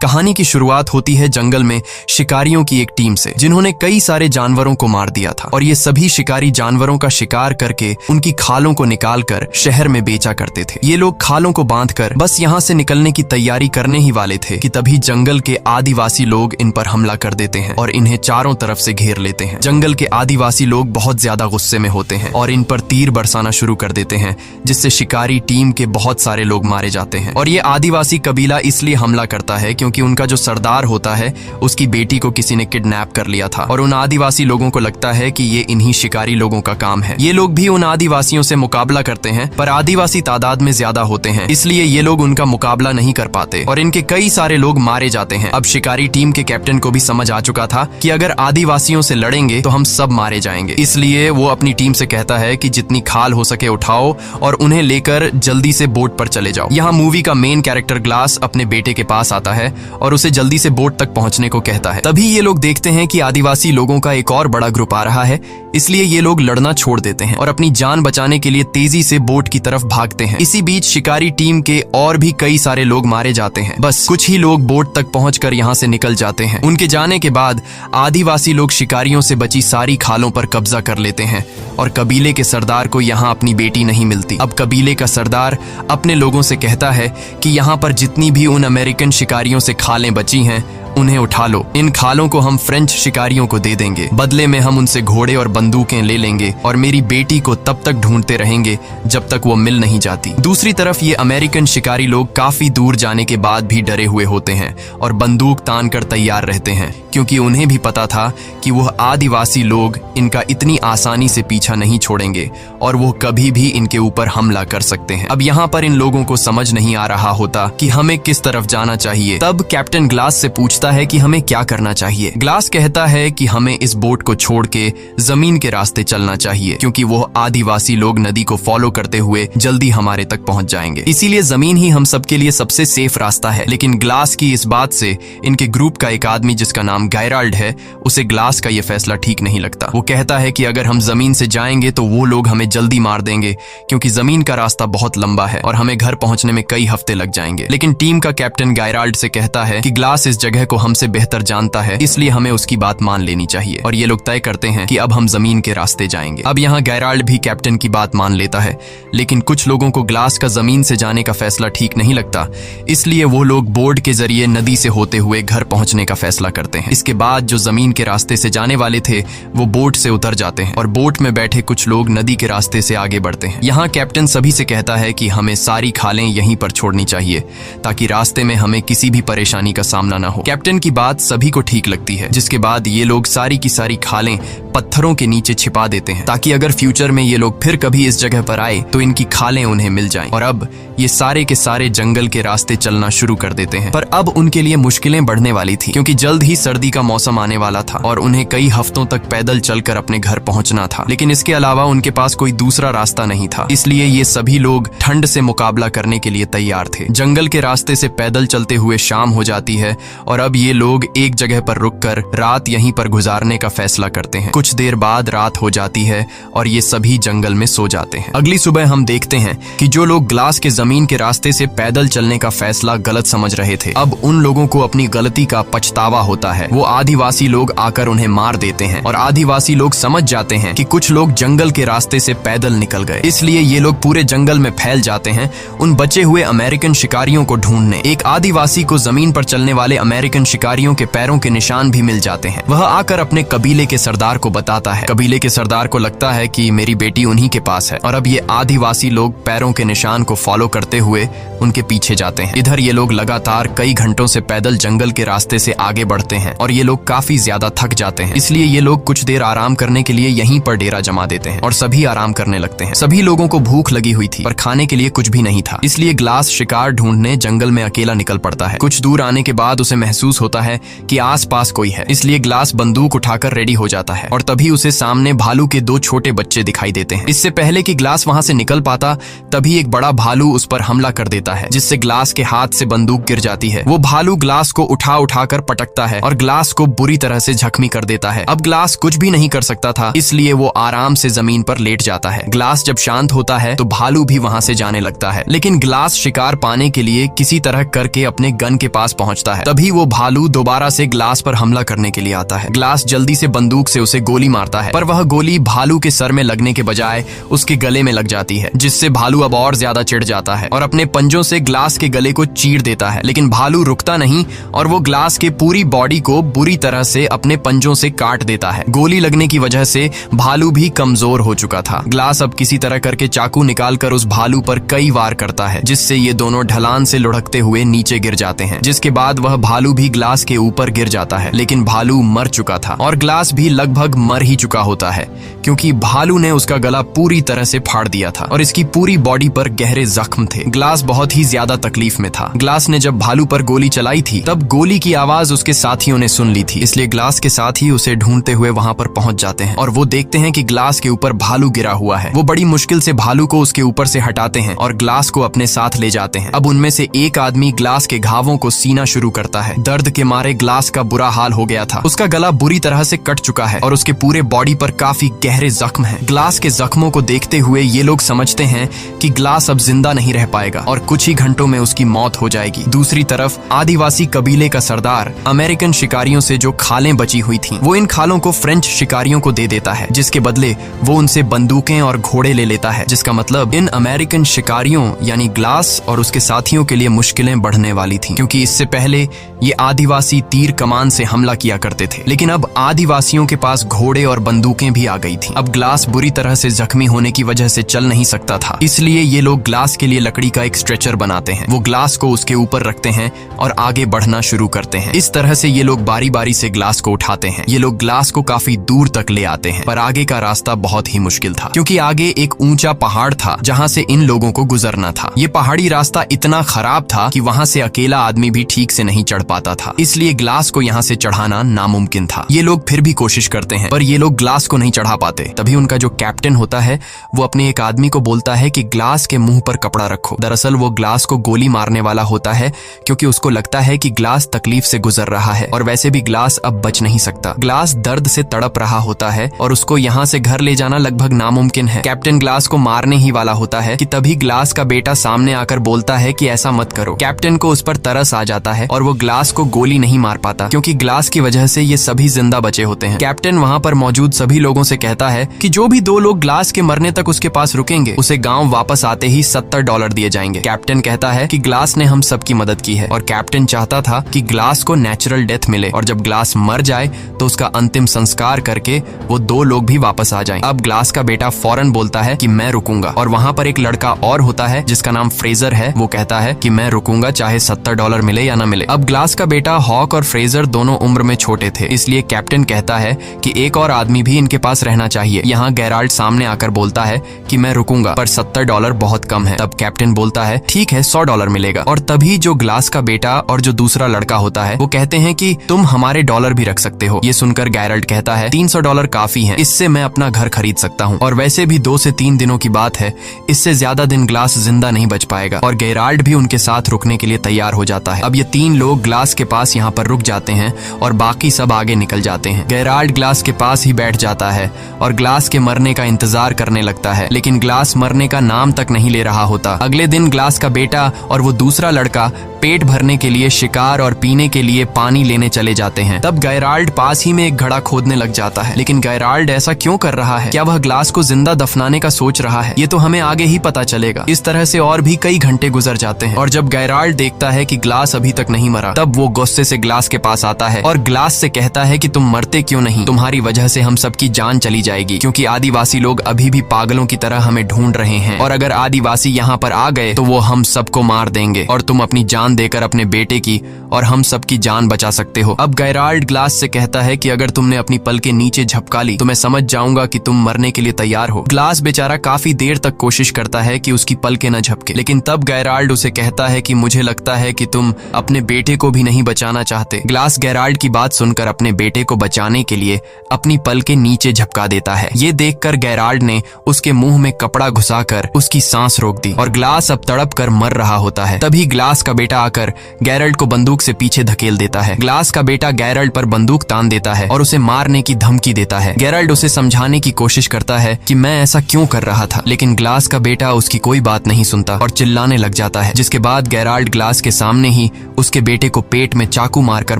कहानी की शुरुआत होती है जंगल में शिकारियों की एक टीम से, जिन्होंने कई सारे जानवरों को मार दिया था और ये सभी शिकारी जानवरों का शिकार करके उनकी खालों को निकालकर शहर में बेचा करते थे। ये लोग खालों को बांधकर बस यहाँ से निकलने की तैयारी करने ही वाले थे कि तभी जंगल के आदिवासी लोग इन पर हमला कर देते हैं और इन्हें चारों तरफ से घेर लेते हैं। जंगल के आदिवासी लोग बहुत ज्यादा गुस्से में होते हैं और इन पर तीर बरसाना शुरू कर देते हैं, जिससे शिकारी टीम के बहुत सारे लोग मारे जाते हैं। और ये आदिवासी कबीला इसलिए हमला करता है क्योंकि उनका जो सरदार होता है उसकी बेटी को किसी ने किडनैप कर लिया था और उन आदिवासी लोगों को लगता है कि ये इन्हीं शिकारी लोगों का काम है। ये लोग भी उन आदिवासियों से मुकाबला करते हैं, पर आदिवासी तादाद में ज्यादा होते हैं, इसलिए ये लोग उनका मुकाबला नहीं कर पाते और इनके कई सारे लोग मारे जाते हैं। अब शिकारी टीम के कैप्टन को भी समझ आ चुका था कि अगर आदिवासियों से लड़ेंगे तो हम सब मारे जाएंगे, इसलिए वो अपनी टीम से कहता है कि जितनी खाल हो सके उठाओ और उन्हें लेकर जल्दी से बोट पर चले जाओ। यहाँ मूवी का मेन कैरेक्टर ग्लास अपने बेटे के पास आता है और उसे जल्दी से बोट तक पहुंचने को कहता है। तभी ये लोग देखते हैं कि आदिवासी लोगों का एक और बड़ा ग्रुप आ रहा है, इसलिए ये लोग लड़ना छोड़ देते हैं और अपनी जान बचाने के लिए तेजी से बोट की तरफ भागते हैं। इसी बीच शिकारी टीम के और भी कई सारे लोग मारे जाते हैं। बस कुछ ही लोग बोट तक पहुंचकर यहाँ से निकल जाते हैं। उनके जाने के बाद आदिवासी लोग शिकारियों से बची सारी खालों पर कब्जा कर लेते हैं और कबीले के सरदार को यहाँ अपनी बेटी नहीं मिलती। अब कबीले का सरदार अपने लोगों से कहता है कि यहाँ पर जितनी भी उन अमेरिकन शिकारियों से खालें बची हैं उन्हें उठा लो। इन खालों को हम फ्रेंच शिकारियों को दे देंगे, बदले में हम उनसे घोड़े और बंदूकें ले लेंगे और मेरी बेटी को तब तक ढूंढते रहेंगे जब तक वो मिल नहीं जाती। दूसरी तरफ ये अमेरिकन शिकारी लोग काफी दूर जाने के बाद भी डरे हुए होते हैं और बंदूक तान कर तैयार रहते हैं, क्योंकि उन्हें भी पता था कि वह आदिवासी लोग इनका इतनी आसानी से पीछा नहीं छोड़ेंगे और वो कभी भी इनके ऊपर हमला कर सकते हैं। अब यहाँ पर इन लोगों को समझ नहीं आ रहा होता कि हमें किस तरफ जाना चाहिए। तब कैप्टन ग्लास से पूछता है कि हमें क्या करना चाहिए। ग्लास कहता है कि हमें इस बोट को छोड़ के जमीन के रास्ते चलना चाहिए, क्योंकि वो आदिवासी लोग नदी को फॉलो करते हुए जल्दी हमारे तक पहुंच जाएंगे, इसीलिए जमीन ही हम सबके लिए सबसे सेफ रास्ता है। लेकिन ग्लास की इस बात से इनके ग्रुप का एक आदमी जिसका नाम गैराल्ड है, उसे ग्लास का ये फैसला ठीक नहीं लगता। वो कहता है कि अगर हम जमीन से जाएंगे तो वो लोग हमें जल्दी मार देंगे, क्योंकि जमीन का रास्ता बहुत लंबा है और हमें घर पहुंचने में कई हफ्ते लग जाएंगे। लेकिन टीम का कैप्टन गैराल्ड से कहता है कि ग्लास इस जगह को हमसे बेहतर जानता है, इसलिए हमें उसकी बात मान लेनी चाहिए और ये लोग तय करते हैं कि अब हम जमीन के रास्ते जाएंगे। अब यहाँ गैराल्ड भी कैप्टन की बात मान लेता है, लेकिन कुछ लोगों को ग्लास का जमीन से जाने का फैसला ठीक नहीं लगता, इसलिए वो लोग बोट के जरिए नदी से होते हुए घर पहुंचने का फैसला करते हैं। इसके बाद जो जमीन के रास्ते से जाने वाले थे वो बोट से उतर जाते हैं और बोट में बैठे कुछ लोग नदी के रास्ते से आगे बढ़ते हैं। यहाँ कैप्टन सभी से कहता है कि हमें सारी खालें यहीं पर छोड़नी चाहिए ताकि रास्ते में हमें किसी भी परेशानी का सामना न हो। कैप्टन की बात सभी को ठीक लगती है, जिसके बाद ये लोग सारी की सारी खालें पत्थरों के नीचे छिपा देते हैं ताकि अगर फ्यूचर में ये लोग फिर कभी इस जगह पर आए तो इनकी खालें उन्हें मिल जाएं। और अब ये सारे के सारे जंगल के रास्ते चलना शुरू कर देते हैं। पर अब उनके लिए मुश्किलें बढ़ने वाली थी, क्योंकि जल्द ही सर्दी का मौसम आने वाला था और उन्हें कई हफ्तों तक पैदल चलकर अपने घर पहुंचना था। लेकिन इसके अलावा उनके पास कोई दूसरा रास्ता नहीं था, इसलिए ये सभी लोग ठंड से मुकाबला करने के लिए तैयार थे। जंगल के रास्ते से पैदल चलते हुए शाम हो जाती है और अब ये लोग एक जगह पर रुककर रात यहीं पर गुजारने का फैसला करते हैं। कुछ देर बाद रात हो जाती है और ये सभी जंगल में सो जाते हैं। अगली सुबह हम देखते हैं कि जो लोग ग्लास के जमीन के रास्ते से पैदल चलने का फैसला गलत समझ रहे थे, अब उन लोगों को अपनी गलती का पछतावा होता है। वो आदिवासी लोग आकर उन्हें मार देते हैं और आदिवासी लोग समझ जाते हैं कि कुछ लोग जंगल के रास्ते से पैदल निकल गए, इसलिए ये लोग पूरे जंगल में फैल जाते हैं उन बचे हुए अमेरिकन शिकारियों को ढूंढने। एक आदिवासी को जमीन पर चलने वाले अमेरिकन शिकारियों के पैरों के निशान भी मिल जाते हैं। वह आकर अपने कबीले के सरदार को बताता है। कबीले के सरदार को लगता है कि मेरी बेटी उन्हीं के पास है और अब ये आदिवासी लोग पैरों के निशान को फॉलो करते हुए उनके पीछे जाते हैं। इधर ये लोग लगातार कई घंटों से पैदल जंगल के रास्ते से आगे बढ़ते हैं और ये लोग काफी ज्यादा थक जाते हैं, इसलिए ये लोग कुछ देर आराम करने के लिए यहीं पर डेरा जमा देते हैं और सभी आराम करने लगते हैं। सभी लोगों को भूख लगी हुई थी पर खाने के लिए कुछ भी नहीं था, इसलिए ग्लास शिकार ढूंढने जंगल में अकेला निकल पड़ता है। कुछ दूर आने के बाद उसे महसूस महसूस होता है कि आसपास कोई है, इसलिए ग्लास बंदूक उठाकर रेडी हो जाता है और तभी उसे सामने भालू के 2 छोटे बच्चे दिखाई देते हैं। इससे पहले कि ग्लास वहां से निकल पाता तभी एक बड़ा भालू उस पर हमला कर देता है, जिससे ग्लास के हाथ से बंदूक गिर जाती है। वो भालू ग्लास को उठाकर पटकता है और ग्लास को बुरी तरह से जख्मी कर देता है। अब ग्लास कुछ भी नहीं कर सकता था, इसलिए वो आराम से जमीन पर लेट जाता है। ग्लास जब शांत होता है तो भालू भी वहां से जाने लगता है, लेकिन ग्लास शिकार पाने के लिए किसी तरह करके अपने गन के पास पहुंचता है। तभी वो भालू दोबारा से ग्लास पर हमला करने के लिए आता है। ग्लास जल्दी से बंदूक से उसे गोली मारता है, पर वह गोली भालू के सर में लगने के बजाय उसके गले में लग जाती है, जिससे भालू अब और ज्यादा चिढ़ जाता है और अपने पंजों से ग्लास के गले को चीर देता है। लेकिन भालू रुकता नहीं और वो ग्लास के पूरी बॉडी को बुरी तरह से अपने पंजों से काट देता है। गोली लगने की वजह से भालू भी कमजोर हो चुका था। ग्लास अब किसी तरह करके चाकू निकालकर उस भालू पर कई वार करता है, जिससे ये दोनों ढलान से लुढ़कते हुए नीचे गिर जाते हैं, जिसके बाद वह भालू भी ग्लास के ऊपर गिर जाता है। लेकिन भालू मर चुका था और ग्लास भी लगभग मर ही चुका होता है, क्योंकि भालू ने उसका गला पूरी तरह से फाड़ दिया था और इसकी पूरी बॉडी पर गहरे जख्म थे। ग्लास बहुत ही ज्यादा तकलीफ में था। ग्लास ने जब भालू पर गोली चलाई थी तब गोली की आवाज उसके साथियों ने सुन ली थी, इसलिए ग्लास के साथी उसे ढूंढते हुए वहां पर पहुंच जाते हैं और वो देखते हैं कि ग्लास के ऊपर भालू गिरा हुआ है। वो बड़ी मुश्किल से भालू को उसके ऊपर से हटाते हैं और ग्लास को अपने साथ ले जाते हैं। अब उनमें से एक आदमी ग्लास के घावों को सीना शुरू करता है। दर्द के मारे ग्लास का बुरा हाल हो गया था। उसका गला बुरी तरह से कट चुका है और उसके पूरे बॉडी पर काफी गहरे जख्म हैं। ग्लास के जख्मों को देखते हुए ये लोग समझते हैं कि ग्लास अब जिंदा नहीं रह पाएगा और कुछ ही घंटों में उसकी मौत हो जाएगी। दूसरी तरफ आदिवासी कबीले का सरदार अमेरिकन शिकारियों से जो खालें बची हुई थीं, वो इन खालों को फ्रेंच शिकारियों को दे देता है, जिसके बदले वो उनसे बंदूकें और घोड़े ले लेता है, जिसका मतलब इन अमेरिकन शिकारियों यानी ग्लास और उसके साथियों के लिए मुश्किलें बढ़ने वाली थीं, क्योंकि इससे पहले ये आदिवासी तीर कमान से हमला किया करते थे, लेकिन अब आदिवासियों के पास घोड़े और बंदूकें भी आ गई थीं। अब ग्लास बुरी तरह से जख्मी होने की वजह से चल नहीं सकता था, इसलिए ये लोग ग्लास के लिए लकड़ी का एक स्ट्रेचर बनाते हैं। वो ग्लास को उसके ऊपर रखते हैं और आगे बढ़ना शुरू करते हैं। इस तरह से ये लोग बारी बारी से ग्लास को उठाते हैं। ये लोग ग्लास को काफी दूर तक ले आते हैं, पर आगे का रास्ता बहुत ही मुश्किल था, क्योंकि आगे एक ऊंचा पहाड़ था जहां से इन लोगों को गुजरना था। ये पहाड़ी रास्ता इतना खराब था कि वहां से अकेला आदमी भी ठीक से नहीं चढ़ पाता था, इसलिए ग्लास को यहाँ से चढ़ाना नामुमकिन था। ये लोग फिर भी कोशिश करते हैं, पर ये लोग ग्लास को नहीं चढ़ा पाते। तभी उनका जो कैप्टन होता है वो अपने एक आदमी को बोलता है कि ग्लास के मुंह पर कपड़ा रखो। दरअसल वो ग्लास को गोली मारने वाला होता है, क्योंकि उसको लगता है कि ग्लास तकलीफ से गुजर रहा है और वैसे भी ग्लास अब बच नहीं सकता। ग्लास दर्द से तड़प रहा होता है और उसको यहाँ से घर ले जाना लगभग नामुमकिन है। कैप्टन ग्लास को मारने ही वाला होता है कि तभी ग्लास का बेटा सामने आकर बोलता है कि ऐसा मत करो। कैप्टन को उस पर तरस आ जाता है और वो ग्लास को गोली नहीं मार पाता, क्योंकि ग्लास की वजह से ये सभी जिंदा बचे होते हैं। कैप्टन वहाँ पर मौजूद सभी लोगों से कहता है कि जो भी 2 लोग ग्लास के मरने तक उसके पास रुकेंगे उसे गाँव वापस आते ही $70 दिए जाएंगे। कैप्टन कहता है कि ग्लास ने हम सबकी मदद की है और कैप्टन चाहता था कि ग्लास को नेचुरल डेथ मिले और जब ग्लास मर जाए तो उसका अंतिम संस्कार करके वो 2 लोग भी वापस आ जाएं। अब ग्लास का बेटा फौरन बोलता है कि मैं रुकूंगा, और वहाँ पर एक लड़का और होता है जिसका नाम फ्रेजर है। वो कहता है कि मैं रुकूंगा चाहे $70 मिले या ना मिले। अब ग्लास का बेटा हॉक और फ्रेजर दोनों उम्र में छोटे थे, इसलिए कैप्टन कहता है कि एक और आदमी भी इनके पास रहना चाहिए। यहाँ गेराल्ड सामने आकर बोलता है कि मैं रुकूंगा, पर $70 बहुत कम है। तब कैप्टन बोलता है ठीक है, $100 मिलेगा। और तभी जो ग्लास का बेटा और जो दूसरा लड़का होता है वो कहते हैं कि तुम हमारे डॉलर भी रख सकते हो। ये सुनकर गेराल्ड कहता है $300 काफी है, इससे मैं अपना घर खरीद सकता हूँ, और वैसे भी 2 से 3 दिनों की बात है, इससे ज्यादा दिन ग्लास जिंदा नहीं बच पाएगा। और गेराल्ड भी उनके साथ रुकने के लिए तैयार हो जाता है। अब ये 3 लोग ग्लास के पास यहाँ पर रुक जाते हैं और बाकी सब आगे निकल जाते हैं। गेराल्ड ग्लास के पास ही बैठ जाता है और ग्लास के मरने का इंतजार करने लगता है, लेकिन ग्लास मरने का नाम तक नहीं ले रहा होता। अगले दिन ग्लास का बेटा और वो दूसरा लड़का पेट भरने के लिए शिकार और पीने के लिए पानी लेने चले जाते हैं। तब गेराल्ड पास ही में एक घड़ा खोदने लग जाता है, लेकिन गेराल्ड ऐसा क्यों कर रहा है? क्या वह ग्लास को जिंदा दफनाने का सोच रहा है? ये तो हमें आगे ही पता चलेगा। इस तरह से और भी कई घंटे गुजर जाते हैं और जब गेराल्ड देखता है कि ग्लास अभी तक नहीं मरा, तब वो गुस्से से ग्लास के पास आता है और ग्लास से कहता है कि तुम मरते क्यों नहीं? तुम्हारी वजह से हम सबकी जान चली जाएगी, क्योंकि आदिवासी लोग अभी भी पागलों की तरह हमें ढूंढ रहे हैं, और अगर आदिवासी यहाँ पर आ गए तो वो हम सबको मार देंगे और तुम अपनी जान जान देकर अपने बेटे की और हम सबकी जान बचा सकते हो। अब गेराल्ड ग्लास से कहता है कि अगर तुमने अपनी पल के नीचे झपका ली तो मैं समझ जाऊंगा कि तुम मरने के लिए तैयार हो। ग्लास बेचारा काफी देर तक कोशिश करता है कि उसकी पलकें न झपके, लेकिन तब गेराल्ड उसे कहता है कि मुझे लगता है कि तुम अपने बेटे को भी नहीं बचाना चाहते। ग्लास गेराल्ड की बात सुनकर अपने बेटे को बचाने के लिए अपनी पलकें नीचे झपका देता है। ये देखकर गेराल्ड ने उसके मुंह में कपड़ा घुसाकर उसकी सांस रोक दी और ग्लास अब तड़प कर मर रहा होता है। तभी ग्लास का बेटा आकर गेराल्ड को बंदूक से पीछे धकेल देता है। ग्लास का बेटा गेराल्ड पर बंदूक तान देता है और उसे मारने की धमकी देता है। गेराल्ड उसे समझाने की कोशिश करता है कि मैं ऐसा क्यों कर रहा था, लेकिन ग्लास का बेटा उसकी कोई बात नहीं सुनता और चिल्लाने लग जाता है, जिसके बाद गेराल्ड ग्लास के सामने ही उसके बेटे को पेट में चाकू मारकर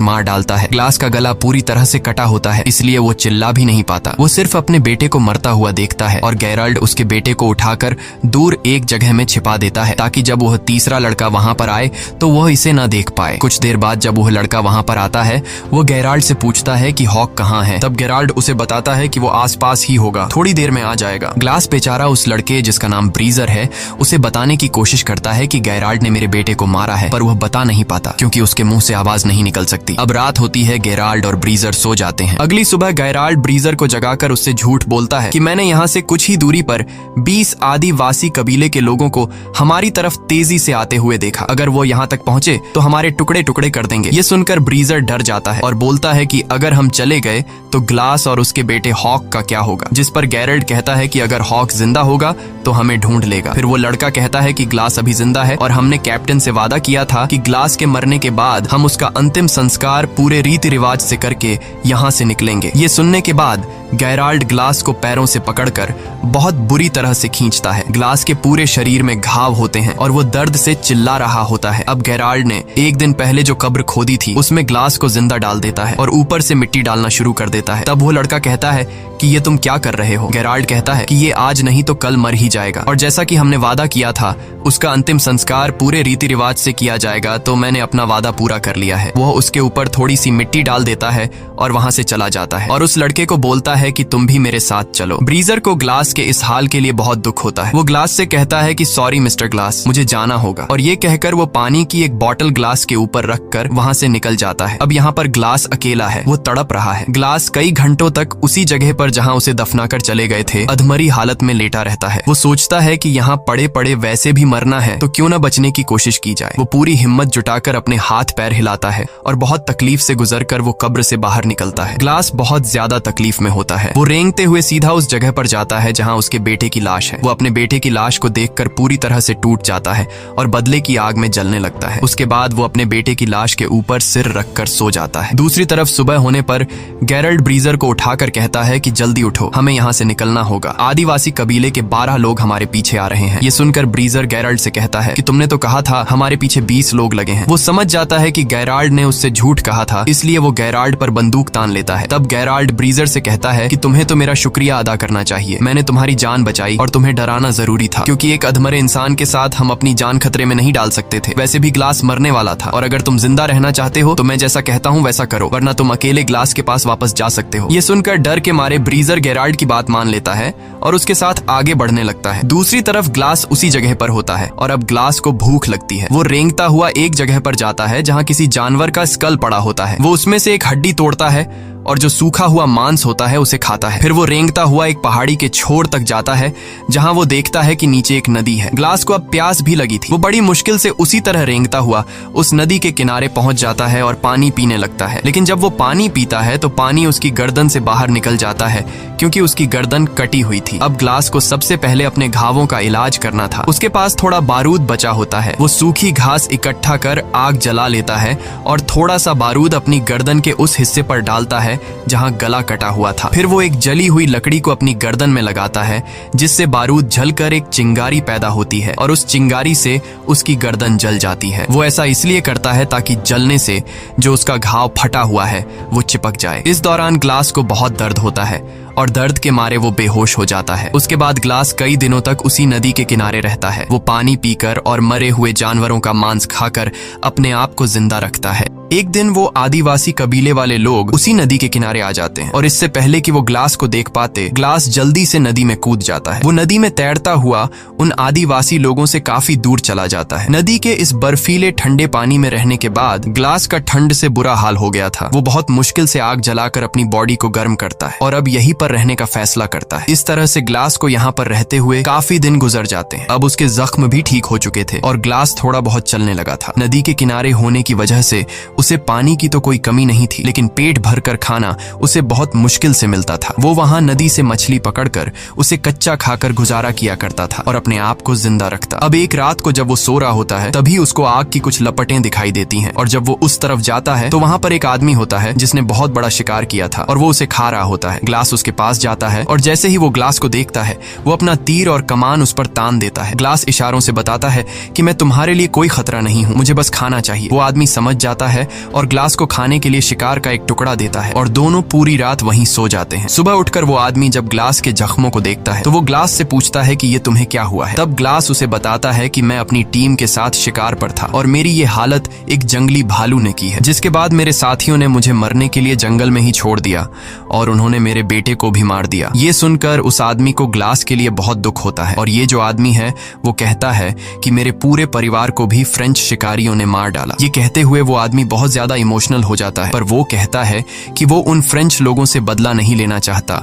मार डालता है। ग्लास का गला पूरी तरह से कटा होता है, इसलिए वो चिल्ला भी नहीं पाता। वो सिर्फ अपने बेटे को मरता हुआ देखता है और गेराल्ड उसके बेटे को उठाकर दूर एक जगह में छिपा देता है ताकि जब वह तीसरा लड़का वहां पर आए तो वह इसे न देख पाए। कुछ देर बाद जब वह लड़का वहां पर आता है, वो गेराल्ड से पूछता है कि हॉक कहाँ है। तब गेराल्ड उसे बताता है कि वो आसपास ही होगा, थोड़ी देर में आ जाएगा। ग्लास बेचारा उस लड़के जिसका नाम ब्रीजर है उसे बताने की कोशिश करता है कि गेराल्ड ने मेरे बेटे को मारा है, पर वह बता नहीं पाता क्योंकि उसके मुंह से आवाज नहीं निकल सकती। अब रात होती है, गेराल्ड और ब्रीजर सो जाते हैं। अगली सुबह गेराल्ड ब्रीजर को जगाकर उससे झूठ बोलता है कि मैंने यहाँ से कुछ ही दूरी पर 20 आदिवासी कबीले के लोगों को हमारी तरफ तेजी से आते हुए देखा। अगर वो यहाँ तक पहुंचे तो हमारे टुकड़े टुकड़े कर देंगे। ये सुनकर ब्रीजर डर जाता है और बोलता है कि अगर हम चले गए तो ग्लास और उसके बेटे हॉक का क्या होगा, जिस पर गेराल्ड कहता है कि अगर हॉक जिंदा होगा तो हमें ढूंढ लेगा। फिर वो लड़का कहता है कि ग्लास अभी जिंदा है और हमने कैप्टन से वादा किया था कि ग्लास के मरने के बाद हम उसका अंतिम संस्कार पूरे रीति रिवाज से करके यहाँ से निकलेंगे। ये सुनने के बाद गेराल्ड ग्लास को पैरों से पकड़कर बहुत बुरी तरह से खींचता है। ग्लास के पूरे शरीर में घाव होते हैं और वो दर्द से चिल्ला रहा होता है। अब गेराल्ड ने एक दिन पहले जो कब्र खोदी थी उसमें ग्लास को जिंदा डाल देता है और ऊपर से मिट्टी डालना शुरू कर देता है। तब वो लड़का कहता है कि ये तुम क्या कर रहे हो। गेराल्ड कहता है कि ये आज नहीं तो कल मर ही जाएगा और जैसा कि हमने वादा किया था उसका अंतिम संस्कार पूरे रीति रिवाज से किया जाएगा, तो मैंने अपना वादा पूरा कर लिया है। वो उसके ऊपर थोड़ी सी मिट्टी डाल देता है और वहां से चला जाता है और उस लड़के को बोलता है कि तुम भी मेरे साथ चलो। ब्रीजर को ग्लास के इस हाल के लिए बहुत दुख होता है। वो ग्लास से कहता है कि सॉरी मिस्टर ग्लास, मुझे जाना होगा, और ये कहकर वो पानी की एक बॉटल ग्लास के ऊपर रखकर वहां से निकल जाता है। अब यहाँ पर ग्लास अकेला है, वो तड़प रहा है। ग्लास कई घंटों तक उसी जगह पर जहाँ उसे दफनाकर चले गए थे अधमरी हालत में लेटा रहता है। वो सोचता है कि यहाँ पड़े पड़े वैसे भी मरना है तो क्यों न बचने की कोशिश की जाए। वो पूरी हिम्मत जुटाकर अपने हाथ पैर हिलाता है और बहुत तकलीफ से गुजरकर वो कब्र से बाहर निकलता है। ग्लास बहुत ज्यादा तकलीफ में होता है। वो रेंगते हुए सीधा उस जगह पर जाता है जहाँ उसके बेटे की लाश है। वो अपने बेटे की लाश को देखकर पूरी तरह से टूट जाता है और बदले की आग में जलने लगता है। उसके बाद वो अपने बेटे की लाश के ऊपर सिर रखकर सो जाता है। दूसरी तरफ सुबह होने पर गेराल्ड ब्रीजर को उठाकर कहता है कि जल्दी उठो, हमें यहाँ से निकलना होगा। आदिवासी कबीले के 12 लोग हमारे पीछे आ रहे हैं। ये सुनकर ब्रीजर गेराल्ड से कहता है कि तुमने तो कहा था हमारे पीछे 20 लोग लगे हैं। वो समझ जाता है कि गेराल्ड ने उससे झूठ कहा था, इसलिए वो गेराल्ड पर बंदूक तान लेता है। तब गेराल्ड ब्रीजर से कहता है कि तुम्हें तो मेरा शुक्रिया अदा करना चाहिए। मैंने तुम्हारी जान बचाई और तुम्हें डराना जरूरी था, क्योंकि एक अधमरे इंसान के साथ हम अपनी जान खतरे में नहीं डाल सकते थे। वैसे भी ग्लास मरने वाला था और अगर तुम जिंदा रहना चाहते हो तो मैं जैसा कहता हूँ वैसा करो, वरना तुम अकेले ग्लास के पास वापस जा सकते हो। ये सुनकर डर के मारे ब्रीजर गेराल्ड की बात मान लेता है और उसके साथ आगे बढ़ने लगता है। दूसरी तरफ ग्लास उसी जगह पर होता है और अब ग्लास को भूख लगती है। वो रेंगता हुआ एक जगह पर जाता है जहाँ किसी जानवर का स्कल पड़ा होता है। वो उसमें से एक हड्डी तोड़ता है और जो सूखा हुआ मांस होता है उसे खाता है। फिर वो रेंगता हुआ एक पहाड़ी के छोर तक जाता है जहां वो देखता है कि नीचे एक नदी है। ग्लास को अब प्यास भी लगी थी। वो बड़ी मुश्किल से उसी तरह रेंगता हुआ उस नदी के किनारे पहुंच जाता है और पानी पीने लगता है। लेकिन जब वो पानी पीता है तो पानी उसकी गर्दन से बाहर निकल जाता है क्योंकि उसकी गर्दन कटी हुई थी। अब ग्लास को सबसे पहले अपने घावों का इलाज करना था। उसके पास थोड़ा बारूद बचा होता है। वो सूखी घास इकट्ठा कर आग जला लेता है और थोड़ा सा बारूद अपनी गर्दन के उस हिस्से पर डालता है जहां गला कटा हुआ था। फिर वो एक जली हुई लकड़ी को अपनी गर्दन में लगाता है जिससे बारूद जलकर एक चिंगारी पैदा होती है और उस चिंगारी से उसकी गर्दन जल जाती है। वो ऐसा इसलिए करता है ताकि जलने से जो उसका घाव फटा हुआ है वो चिपक जाए। इस दौरान ग्लास को बहुत दर्द होता है और दर्द के मारे वो बेहोश हो जाता है। उसके बाद ग्लास कई दिनों तक उसी नदी के किनारे रहता है। वो पानी पीकर और मरे हुए जानवरों का मांस खाकर अपने आप को जिंदा रखता है। एक दिन वो आदिवासी कबीले वाले लोग उसी नदी के किनारे आ जाते हैं और इससे पहले कि वो ग्लास को देख पाते, ग्लास जल्दी से नदी में कूद जाता है। वो नदी में तैरता हुआ उन आदिवासी लोगों से काफी दूर चला जाता है। नदी के इस बर्फीले ठंडे पानी में रहने के बाद ग्लास का ठंड से बुरा हाल हो गया था। वो बहुत मुश्किल से आग जलाकर अपनी बॉडी को गर्म करता है और अब यहीं पर रहने का फैसला करता है। इस तरह से ग्लास को यहाँ पर रहते हुए काफी दिन गुजर जाते हैं। अब उसके जख्म भी ठीक हो चुके थे और ग्लास थोड़ा बहुत चलने लगा था। नदी के किनारे होने की वजह से उसे पानी की तो कोई कमी नहीं थी, लेकिन पेट भरकर खाना उसे बहुत मुश्किल से मिलता था। वो वहां नदी से मछली पकड़कर उसे कच्चा खाकर गुजारा किया करता था और अपने आप को जिंदा रखता। अब एक रात को जब वो सो रहा होता है तभी उसको आग की कुछ लपटें दिखाई देती हैं और जब वो उस तरफ जाता है तो वहां पर एक आदमी होता है जिसने बहुत बड़ा शिकार किया था और वो उसे खा रहा होता है। ग्लास उसके पास जाता है और जैसे ही वो ग्लास को देखता है वो अपना तीर और कमान उस पर तान देता है। ग्लास इशारों से बताता है कि मैं तुम्हारे लिए कोई खतरा नहीं हूँ, मुझे बस खाना चाहिए। वो आदमी समझ जाता है और ग्लास को खाने के लिए शिकार का एक टुकड़ा देता है और दोनों पूरी रात वहीं सो जाते हैं। सुबह उठकर वो आदमी जब ग्लास के जख्मों को देखता है तो वो ग्लास से पूछता है कि ये तुम्हें क्या हुआ है। तब ग्लास उसे बताता है कि मैं अपनी टीम के साथ शिकार पर था और मेरी ये हालत एक जंगली भालू ने की है, जिसके बाद मेरे साथियों ने मुझे मरने के लिए जंगल में ही छोड़ दिया और उन्होंने मेरे बेटे को भी मार दिया। ये सुनकर उस आदमी को ग्लास के लिए बहुत दुख होता है और ये जो आदमी है वो कहता है कि मेरे पूरे परिवार को भी फ्रेंच शिकारियों ने मार डाला। ये कहते हुए वो आदमी बहुत ज्यादा इमोशनल हो जाता है, पर वो कहता है कि वो उन फ्रेंच लोगों से बदला नहीं लेना चाहता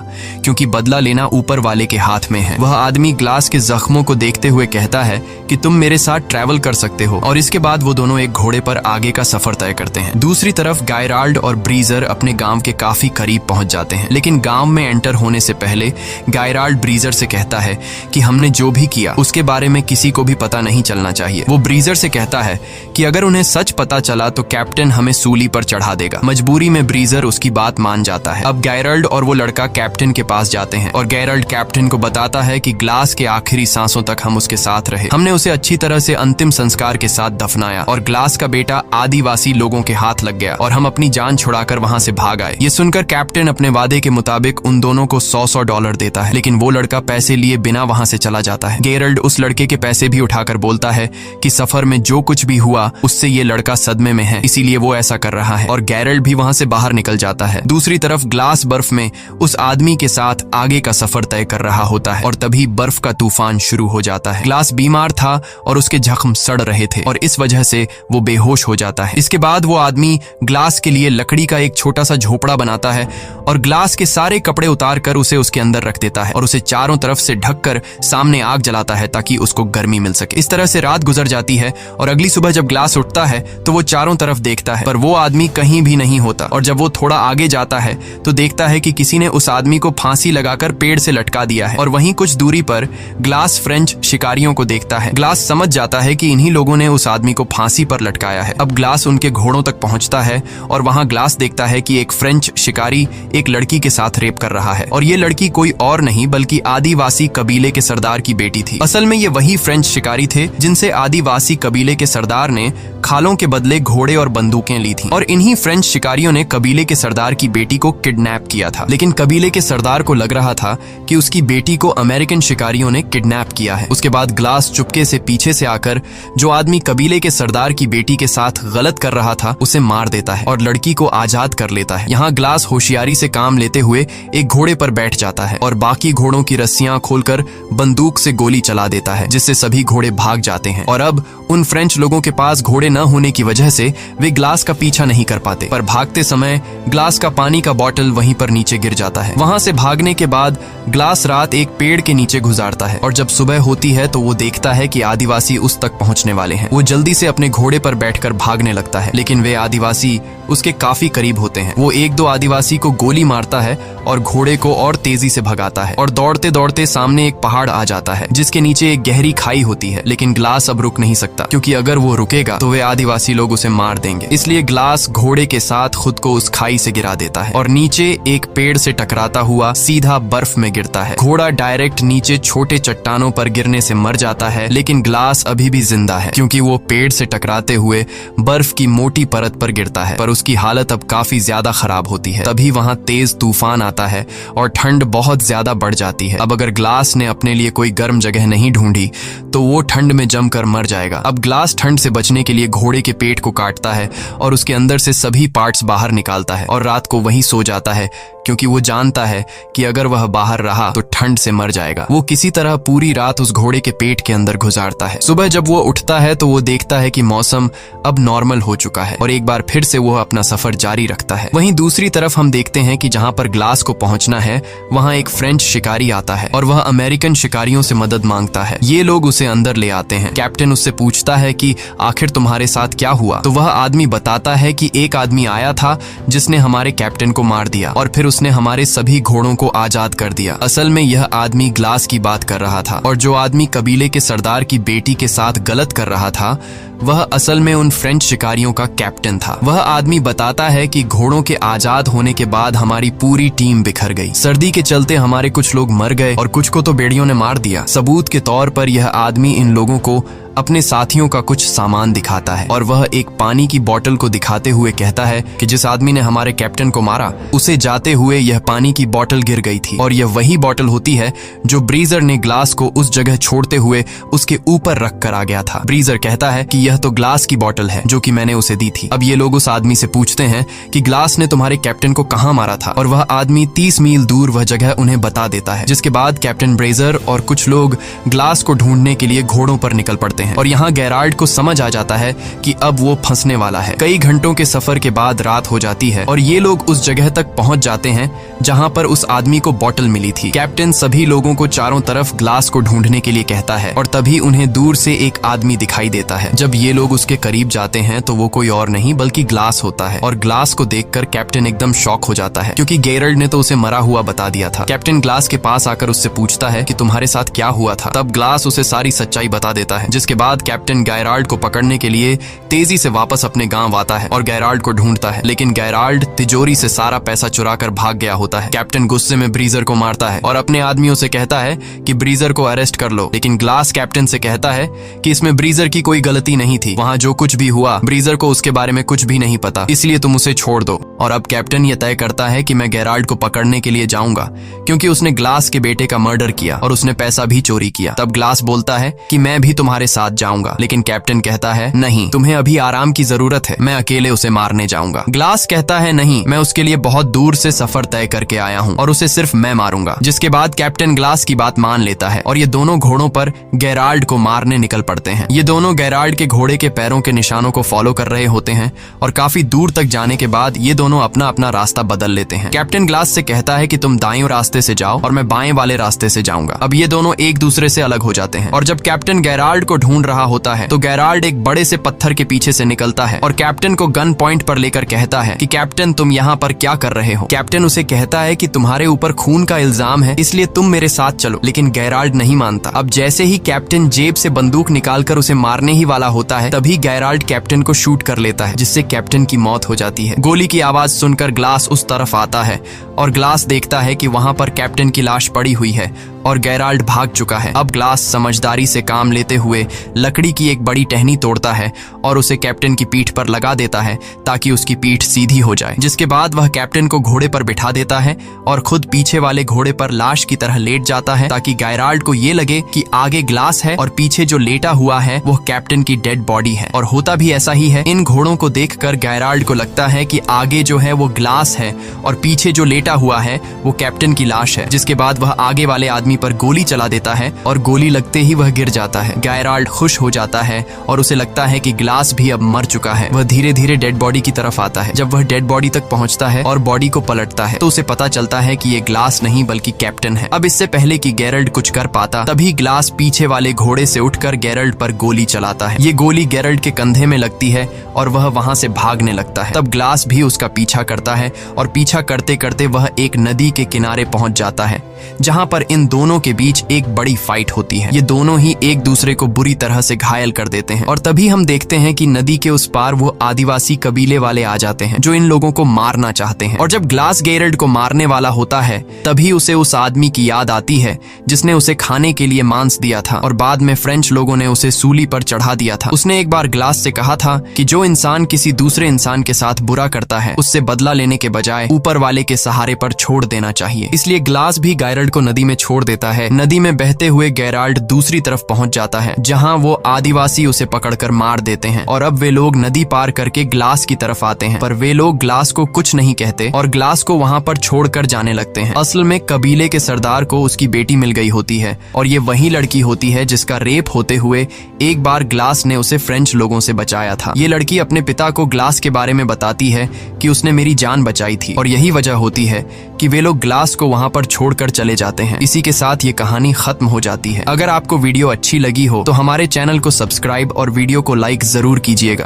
क्योंकि बदला लेना ऊपर वाले के हाथ में है। वह आदमी ग्लास के जख्मों को देखते हुए कहता है कि तुम मेरे साथ ट्रैवल कर सकते हो और इसके बाद वो दोनों एक घोड़े पर आगे का सफर तय करते हैं। दूसरी तरफ गायराल्ड और ब्रीजर अपने गांव के काफी करीब पहुंच जाते हैं, लेकिन गांव में एंटर होने से पहले गायराल्ड ब्रीजर से कहता है कि हमने जो भी किया उसके बारे में किसी को भी पता नहीं चलना चाहिए। वो ब्रीजर से कहता है कि अगर उन्हें सच पता चला तो कैप्टन हमें सूली पर चढ़ा देगा। मजबूरी में ब्रीजर उसकी बात मान जाता है। अब गैरल्ड और वो लड़का कैप्टन के पास जाते हैं और गैरल्ड कैप्टन को बताता है कि ग्लास के आखिरी सांसों तक हम उसके साथ रहे, हमने उसे अच्छी तरह से अंतिम संस्कार के साथ दफनाया और ग्लास का बेटा आदिवासी लोगों के हाथ लग गया और हम अपनी जान छुड़ाकर वहां से भाग आए। ये सुनकर कैप्टन अपने वादे के मुताबिक उन दोनों को $100 देता है, लेकिन वो लड़का पैसे लिए बिना वहां से चला जाता है। गैरल्ड उस लड़के के पैसे भी उठाकर बोलता है कि सफर में जो कुछ भी हुआ उससे ये लड़का सदमे में है, इसीलिए वो ऐसा कर रहा है और गैरल्ड भी वहां से बाहर निकल जाता है। दूसरी तरफ ग्लास बर्फ में उस आदमी के साथ आगे का सफर तय कर रहा होता है और तभी बर्फ का तूफान शुरू हो जाता है। ग्लास बीमार था और उसके जख्म सड़ रहे थे और इस वजह से वो बेहोश हो जाता है। इसके बाद वो आदमी ग्लास के लिए लकड़ी का एक छोटा सा झोपड़ा बनाता है और ग्लास के सारे कपड़े उतार कर उसे उसके अंदर रख देता है और उसे चारों तरफ से ढककर सामने आग जलाता है ताकि उसको गर्मी मिल सके। इस तरह से रात गुजर जाती है और अगली सुबह जब ग्लास उठता है तो वो चारों तरफ देखता है पर वो आदमी कहीं भी नहीं होता और जब वो थोड़ा आगे जाता है तो देखता है कि किसी ने उस आदमी को फांसी लगाकर पेड़ से लटका दिया है और वहीं कुछ दूरी पर ग्लास फ्रेंच शिकारियों को देखता है। ग्लास समझ जाता है कि इन्हीं लोगों ने उस आदमी को फांसी पर लटकाया है। अब ग्लास उनके घोड़ों तक पहुंचता है और वहां ग्लास देखता है कि एक फ्रेंच शिकारी एक लड़की के साथ रेप कर रहा है और ये लड़की कोई और नहीं बल्कि आदिवासी कबीले के सरदार की बेटी थी। असल में ये वही फ्रेंच शिकारी थे जिनसे आदिवासी कबीले के सरदार ने खालों के बदले घोड़े और बंदूकें ली थी और इन्हीं फ्रेंच शिकारियों ने कबीले के सरदार की बेटी को किडनैप किया था। लेकिन कबीले के सरदार को लग रहा था कि उसकी बेटी को अमेरिकन शिकारियों ने किडनैप किया है। उसके बाद ग्लास चुपके से पीछे से आकर जो आदमी कबीले के सरदार की बेटी के साथ गलत कर रहा था उसे मार देता है और लड़की को आजाद कर लेता है। यहाँ ग्लास होशियारी से काम लेते हुए एक घोड़े पर बैठ जाता है और बाकी घोड़ों की रस्सियां खोलकर बंदूक से गोली चला देता है जिससे सभी घोड़े भाग जाते हैं और अब उन फ्रेंच लोगों के पास घोड़े न होने की वजह से वे ग्लास का पीछा नहीं कर पाते, पर भागते समय ग्लास का पानी का बोतल वहीं पर नीचे गिर जाता है। वहां से भागने के बाद ग्लास रात एक पेड़ के नीचे गुजारता है और जब सुबह होती है तो वो देखता है कि आदिवासी उस तक पहुंचने वाले हैं। वो जल्दी से अपने घोड़े पर बैठकर भागने लगता है, लेकिन वे आदिवासी उसके काफी करीब होते हैं। वो एक दो आदिवासी को गोली मारता है और घोड़े को और तेजी से भगाता है और दौड़ते दौड़ते सामने एक पहाड़ आ जाता है जिसके नीचे एक गहरी खाई होती है। लेकिन ग्लास अब रुक नहीं सकता क्योंकि अगर वो रुकेगा तो वे आदिवासी लोग उसे मार देंगे। इसलिए ग्लास घोड़े के साथ खुद को उस खाई से गिरा देता है और नीचे एक पेड़ से टकराता हुआ सीधा बर्फ में गिरता है। घोड़ा डायरेक्ट नीचे छोटे चट्टानों पर गिरने से मर जाता है, लेकिन ग्लास अभी भी जिंदा है क्योंकि वो पेड़ से टकराते हुए बर्फ की मोटी परत पर गिरता है, पर उसकी हालत अब काफी ज्यादा खराब होती है। तभी वहां तेज तूफान आता है है और ठंड बहुत ज्यादा बढ़ जाती है। अब अगर ग्लास ने अपने लिए कोई गर्म जगह नहीं ढूंढी तो वो ठंड में जमकर मर जाएगा। अब ग्लास ठंड से बचने के लिए घोड़े के पेट को काटता है और उसके अंदर से सभी पार्ट्स बाहर निकालता है और रात को वहीं सो जाता है, क्योंकि वो जानता है कि अगर वह बाहर रहा तो ठंड से मर जाएगा। वो किसी तरह पूरी रात उस घोड़े के पेट के अंदर गुजारता है। सुबह जब वो उठता है तो वो देखता है कि मौसम अब नॉर्मल हो चुका है और एक बार फिर से वो अपना सफर जारी रखता है। वहीं दूसरी तरफ हम देखते हैं कि जहां पर ग्लास को पहुंचना है वहां एक फ्रेंच शिकारी आता है और वह अमेरिकन शिकारियों से मदद मांगता है। ये लोग उसे अंदर ले आते हैं। कैप्टन उससे पूछता है कि आखिर तुम्हारे साथ क्या हुआ? तो वह आदमी बताता है कि एक आदमी आया था जिसने हमारे कैप्टन को मार दिया और फिर उसने हमारे सभी घोड़ों को आजाद कर दिया। असल में यह आदमी ग्लास की बात कर रहा था और जो आदमी कबीले के सरदार की बेटी के साथ गलत कर रहा था वह असल में उन फ्रेंच शिकारियों का कैप्टन था। वह आदमी बताता है कि घोड़ों के आजाद होने के बाद हमारी पूरी टीम बिखर गई। सर्दी के चलते हमारे कुछ लोग मर गए और कुछ को तो बेड़ियों ने मार दिया। सबूत के तौर पर यह आदमी इन लोगों को अपने साथियों का कुछ सामान दिखाता है और वह एक पानी की बोतल को दिखाते हुए कहता है कि जिस आदमी ने हमारे कैप्टन को मारा उसे जाते हुए यह पानी की बोतल गिर गई थी और यह वही बोतल होती है जो ब्रीजर ने ग्लास को उस जगह छोड़ते हुए उसके ऊपर रख कर आ गया था। ब्रीजर कहता है कि यह तो ग्लास की बोतल है जो कि मैंने उसे दी थी। अब ये लोग उस आदमी से पूछते हैं कि ग्लास ने तुम्हारे कैप्टन को कहाँ मारा था और वह आदमी 30 मील दूर वह जगह उन्हें बता देता है। जिसके बाद कैप्टन ब्रेजर और कुछ लोग ग्लास को ढूंढने के लिए घोड़ों पर निकल पड़ते हैं और यहाँ गेराल्ड को समझ आ जाता है कि अब वो फंसने वाला है। कई घंटों के सफर के बाद रात हो जाती है और ये लोग उस जगह तक पहुंच जाते हैं जहां पर उस आदमी को बोतल मिली थी। कैप्टन सभी लोगों को चारों तरफ ग्लास को ढूंढने के लिए कहता है और तभी उन्हें दूर से एक आदमी दिखाई देता है। जब ये लोग उसके करीब जाते हैं तो वो कोई और नहीं बल्कि ग्लास होता है और ग्लास को देखकर कैप्टन एकदम शॉक हो जाता है, क्योंकि गेराल्ड ने तो उसे मरा हुआ बता दिया था। कैप्टन ग्लास के पास आकर उससे पूछता है कि तुम्हारे साथ क्या हुआ था। तब ग्लास उसे सारी सच्चाई बता देता है। जिसके बाद कैप्टन गेराल्ड को पकड़ने के लिए तेजी से वापस अपने गांव आता है और गेराल्ड को ढूंढता है, लेकिन गेराल्ड तिजोरी से सारा पैसा चुराकर भाग गया होता है। कैप्टन गुस्से में ब्रीजर को मारता है और अपने आदमियों से कहता है कि ब्रीजर को अरेस्ट कर लो, लेकिन ग्लास कैप्टन से कहता है कि इसमें ब्रीजर की कोई गलती नहीं थी। वहां जो कुछ भी हुआ ब्रीजर को उसके बारे में कुछ भी नहीं पता, इसलिए तुम उसे छोड़ दो। और अब कैप्टन यह तय करता है कि मैं गेराल्ड को पकड़ने के लिए जाऊंगा, क्योंकि उसने ग्लास के बेटे का मर्डर किया और उसने पैसा भी चोरी किया। तब ग्लास बोलता है कि मैं भी तुम्हारे साथ जाऊंगा, लेकिन कैप्टन कहता है नहीं, तुम्हें अभी आराम की जरूरत है, मैं अकेले उसे मारने जाऊंगा। ग्लास कहता है नहीं, मैं उसके लिए बहुत दूर से सफर तय करके आया हूँ और उसे सिर्फ मैं मारूंगा। जिसके बाद कैप्टन ग्लास की बात मान लेता है और ये दोनों घोड़ों पर गेराल्ड को मारने निकल पड़ते हैं। ये दोनों गेराल्ड के घोड़े के पैरों के निशानों को फॉलो कर रहे होते हैं और काफी दूर तक जाने के बाद ये दोनों अपना अपना रास्ता बदल लेते हैं। कैप्टन ग्लास से कहता है कि तुम दाएं रास्ते से जाओ और मैं बाएं वाले रास्ते से जाऊंगा। अब ये दोनों एक दूसरे से अलग हो जाते हैं और जब कैप्टन गेराल्ड को ढूंढ रहा होता है तो गेराल्ड एक बड़े से पत्थर के पीछे से निकलता है और कैप्टन को गन पॉइंट पर लेकर कहता है कि कैप्टन तुम यहाँ पर क्या कर रहे हो। कैप्टन उसे कहता है कि तुम्हारे ऊपर खून का इल्जाम है, इसलिए तुम मेरे साथ चलो, लेकिन गेराल्ड नहीं मानता। अब जैसे ही कैप्टन जेब से बंदूक निकालकर उसे मारने ही वाला होता है तभी गेराल्ड कैप्टन को शूट कर लेता है, जिससे कैप्टन की मौत हो जाती है। गोली की आवाज सुनकर ग्लास उस तरफ आता है और ग्लास देखता है कि वहां पर कैप्टन की लाश पड़ी हुई है और गेराल्ड भाग चुका है। अब ग्लास समझदारी से काम लेते हुए लकड़ी की एक बड़ी टहनी तोड़ता है और उसे कैप्टन की पीठ पर लगा देता है ताकि उसकी पीठ सीधी हो जाए। जिसके बाद वह कैप्टन को घोड़े पर बिठा देता है और खुद पीछे वाले घोड़े पर लाश की तरह लेट जाता है ताकि गेराल्ड को ये लगे कि आगे ग्लास है और पीछे जो लेटा हुआ है वो कैप्टन की डेड बॉडी है। और होता भी ऐसा ही है। इन घोड़ों को देखकर गेराल्ड को लगता है कि आगे जो है वो ग्लास है और पीछे जो लेटा हुआ है वो कैप्टन की लाश है। जिसके बाद वह आगे वाले आदमी पर गोली चला देता है और गोली लगते ही वह गिर जाता है। गेराल्ड खुश हो जाता है और उसे लगता है कि ग्लास भी अब मर चुका है। वह धीरे धीरे डेड बॉडी की तरफ आता है। जब वह डेड बॉडी तक पहुंचता है और बॉडी को पलटता है तो उसे पता चलता है कि ये ग्लास नहीं बल्कि कैप्टन है। अब इससे पहले कि गेराल्ड कुछ कर पाता तभी ग्लास पीछे वाले घोड़े से उठकर गेराल्ड पर गोली चलाता है। ये गोली गेराल्ड के कंधे में लगती है और वह वहां से भागने लगता है। तब ग्लास भी उसका पीछा करता है और पीछा करते करते वह एक नदी के किनारे पहुंच जाता है जहां पर इन दोनों के बीच एक बड़ी फाइट होती है। ये दोनों ही एक दूसरे को बुरी तरह से घायल कर देते हैं और तभी हम देखते हैं कि नदी के उस पार वो आदिवासी कबीले वाले आ जाते हैं जो इन लोगों को मारना चाहते हैं। और जब ग्लास गेरल्ड को मारने वाला होता है तभी उसे उस आदमी की याद आती है जिसने उसे खाने के लिए मांस दिया था और बाद में फ्रेंच लोगों ने उसे सूली पर चढ़ा दिया था। उसने एक बार ग्लास से कहा था कि जो इंसान किसी दूसरे इंसान के साथ बुरा करता है उससे बदला लेने के बजाय ऊपर वाले के सहारे पर छोड़ देना चाहिए। इसलिए ग्लास भी गेराल्ड को नदी में छोड़ देता है। नदी में बहते हुए गेराल्ड दूसरी तरफ पहुंच जाता है जहां वो आदिवासी उसे पकड़कर मार देते हैं और अब वे लोग नदी पार करके ग्लास की तरफ आते हैं, पर वे लोग ग्लास को कुछ नहीं कहते और ग्लास को वहां पर छोड़कर जाने लगते हैं। असल में कबीले के सरदार को उसकी बेटी मिल गई होती है और ये वही लड़की होती है जिसका रेप होते हुए एक बार ग्लास ने उसे फ्रेंच लोगों से बचाया था। ये लड़की अपने पिता को ग्लास के बारे में बताती है कि उसने मेरी जान बचाई थी और यही वजह होती है कि वे लोग ग्लास को वहां पर छोड़कर चले जाते हैं। इसी के साथ ये कहानी खत्म हो जाती है। अगर आपको वीडियो अच्छी लगी हो तो हमारे चैनल को सब्सक्राइब और वीडियो को लाइक जरूर कीजिएगा।